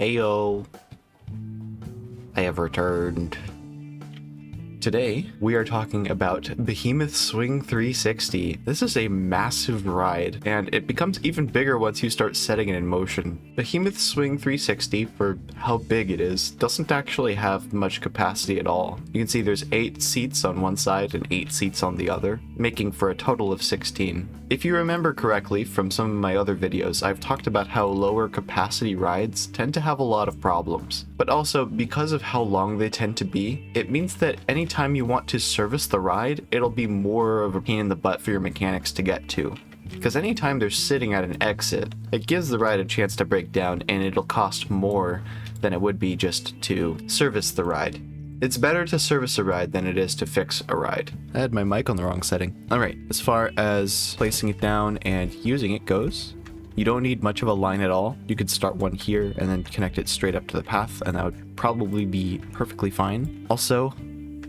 Heyo, I have returned. Today, we are talking about Behemoth Swing 360. This is a massive ride, and it becomes even bigger once you start setting it in motion. Behemoth Swing 360, for how big it is, doesn't actually have much capacity at all. You can see there's 8 seats on one side and 8 seats on the other, making for a total of 16. If you remember correctly from some of my other videos, I've talked about how lower capacity rides tend to have a lot of problems. But also, because of how long they tend to be, it means that anytime you want to service the ride, it'll be more of a pain in the butt for your mechanics to get to. Because anytime they're sitting at an exit, it gives the ride a chance to break down, and it'll cost more than it would be just to service the ride. It's better to service a ride than it is to fix a ride. I had my mic on the wrong setting. Alright, as far as placing it down and using it goes, you don't need much of a line at all. You could start one here and then connect it straight up to the path, and that would probably be perfectly fine. Also,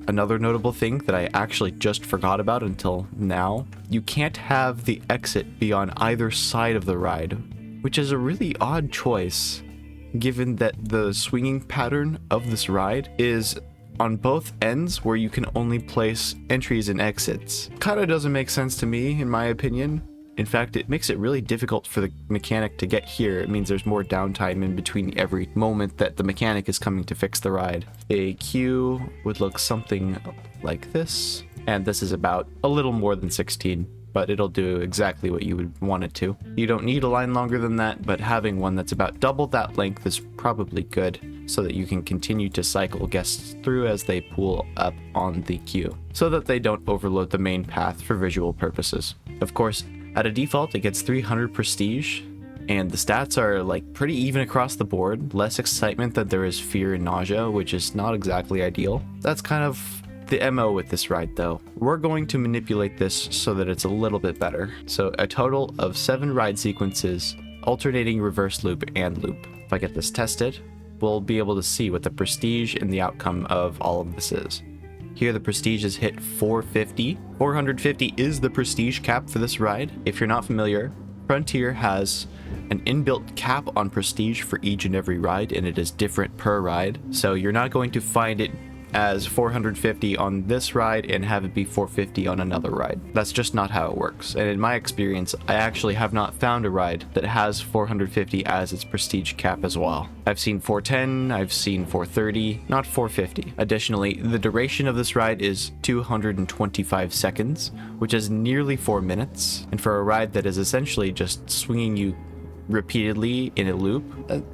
another notable thing that I actually just forgot about until now, you can't have the exit be on either side of the ride, which is a really odd choice, given that the swinging pattern of this ride is on both ends where you can only place entries and exits. Kinda doesn't make sense to me, in my opinion. In fact, it makes it really difficult for the mechanic to get here. It means there's more downtime in between every moment that the mechanic is coming to fix the ride. A queue would look something like this, and this is about a little more than 16, but it'll do exactly what you would want it to. You don't need a line longer than that, but having one that's about double that length is probably good, so that you can continue to cycle guests through as they pull up on the queue, so that they don't overload the main path for visual purposes. Of course, at a default, it gets 300 prestige, and the stats are like pretty even across the board. Less excitement than there is fear and nausea, which is not exactly ideal. That's kind of the MO with this ride though. We're going to manipulate this so that it's a little bit better. So a total of 7 ride sequences, alternating reverse loop and loop. If I get this tested, we'll be able to see what the prestige and the outcome of all of this is. Here the prestige is hit 450. 450 is the prestige cap for this ride. If you're not familiar, Frontier has an inbuilt cap on prestige for each and every ride, and it is different per ride. So you're not going to find it as 450 on this ride and have it be 450 on another ride. That's just not how it works. And in my experience, I actually have not found a ride that has 450 as its prestige cap as well. I've seen 410, I've seen 430, not 450. Additionally, the duration of this ride is 225 seconds, which is nearly 4 minutes. And for a ride that is essentially just swinging you repeatedly in a loop,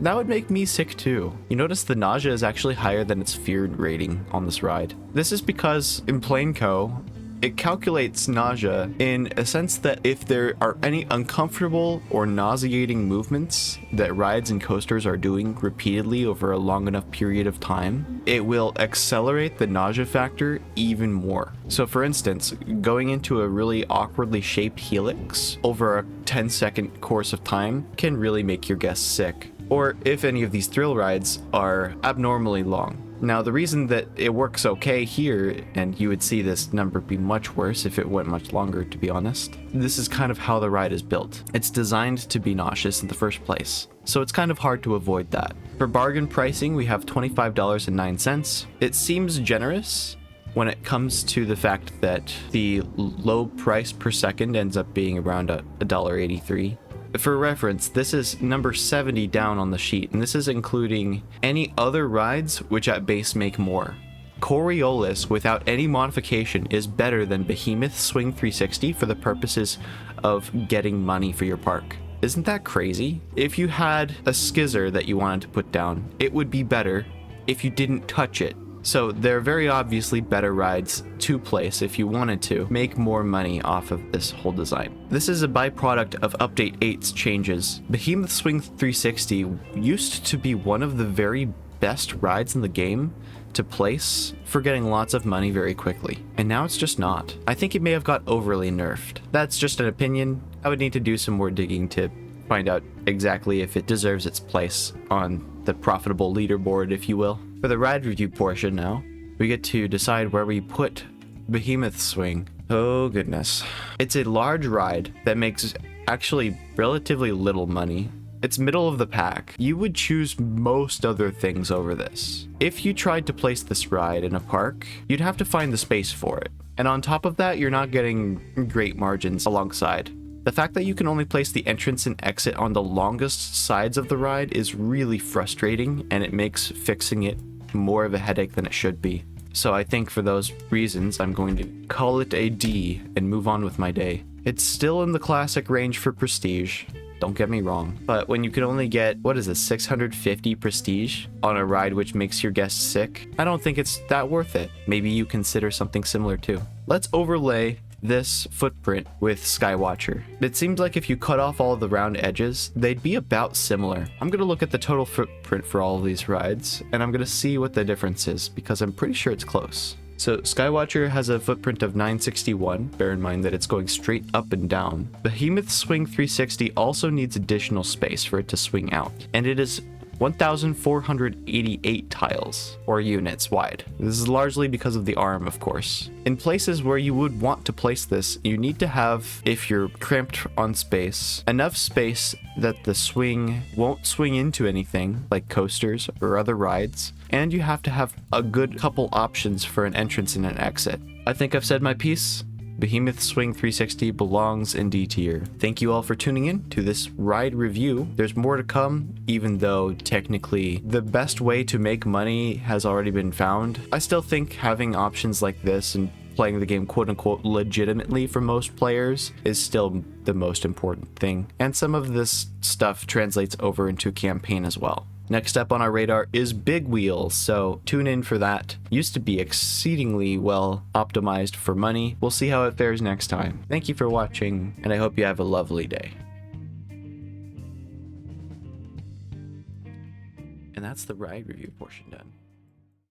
that would make me sick too. You notice the nausea is actually higher than its fear rating on this ride. This is because in Planeco, it calculates nausea in a sense that if there are any uncomfortable or nauseating movements that rides and coasters are doing repeatedly over a long enough period of time, it will accelerate the nausea factor even more. So for instance, going into a really awkwardly shaped helix over a 10-second course of time can really make your guests sick. Or if any of these thrill rides are abnormally long. Now, the reason that it works okay here, and you would see this number be much worse if it went much longer, to be honest, this is kind of how the ride is built. It's designed to be nauseous in the first place, so it's kind of hard to avoid that. For bargain pricing, we have $25.09. It seems generous when it comes to the fact that the low price per second ends up being around $1.83. For reference, this is number 70 down on the sheet, and this is including any other rides which at base make more. Coriolis, without any modification, is better than Behemoth Swing 360 for the purposes of getting money for your park. Isn't that crazy? If you had a skizzer that you wanted to put down, it would be better if you didn't touch it. So they're very obviously better rides to place if you wanted to make more money off of this whole design. This is a byproduct of Update 8's changes. Behemoth Swing 360 used to be one of the very best rides in the game to place for getting lots of money very quickly, and now it's just not. I think it may have got overly nerfed. That's just an opinion. I would need to do some more digging to find out exactly if it deserves its place on the profitable leaderboard, if you will. For the ride review portion now, we get to decide where we put Behemoth Swing. Oh goodness. It's a large ride that makes actually relatively little money. It's middle of the pack. You would choose most other things over this. If you tried to place this ride in a park, you'd have to find the space for it. And on top of that, you're not getting great margins alongside. The fact that you can only place the entrance and exit on the longest sides of the ride is really frustrating, and it makes fixing it more of a headache than it should be. So I think for those reasons, I'm going to call it a D and move on with my day. It's still in the classic range for prestige, don't get me wrong, but when you can only get, what is this, 650 prestige on a ride which makes your guests sick, I don't think it's that worth it. Maybe you consider something similar too. Let's overlay this footprint with Skywatcher. It seems like if you cut off all the round edges, they'd be about similar. I'm gonna look at the total footprint for all of these rides, and I'm gonna see what the difference is, because I'm pretty sure it's close. So Skywatcher has a footprint of 961, bear in mind that it's going straight up and down. Behemoth Swing 360 also needs additional space for it to swing out, and it is 1,488 tiles, or units, wide. This is largely because of the arm, of course. In places where you would want to place this, you need to have, if you're cramped on space, enough space that the swing won't swing into anything, like coasters or other rides, and you have to have a good couple options for an entrance and an exit. I think I've said my piece. Behemoth Swing 360 belongs in D tier. Thank you all for tuning in to this ride review. There's more to come, even though technically the best way to make money has already been found. I still think having options like this and playing the game quote-unquote legitimately for most players is still the most important thing. And some of this stuff translates over into campaign as well. Next up on our radar is Big Wheels, so tune in for that. Used to be exceedingly well optimized for money. We'll see how it fares next time. Thank you for watching, and I hope you have a lovely day. And that's the ride review portion done.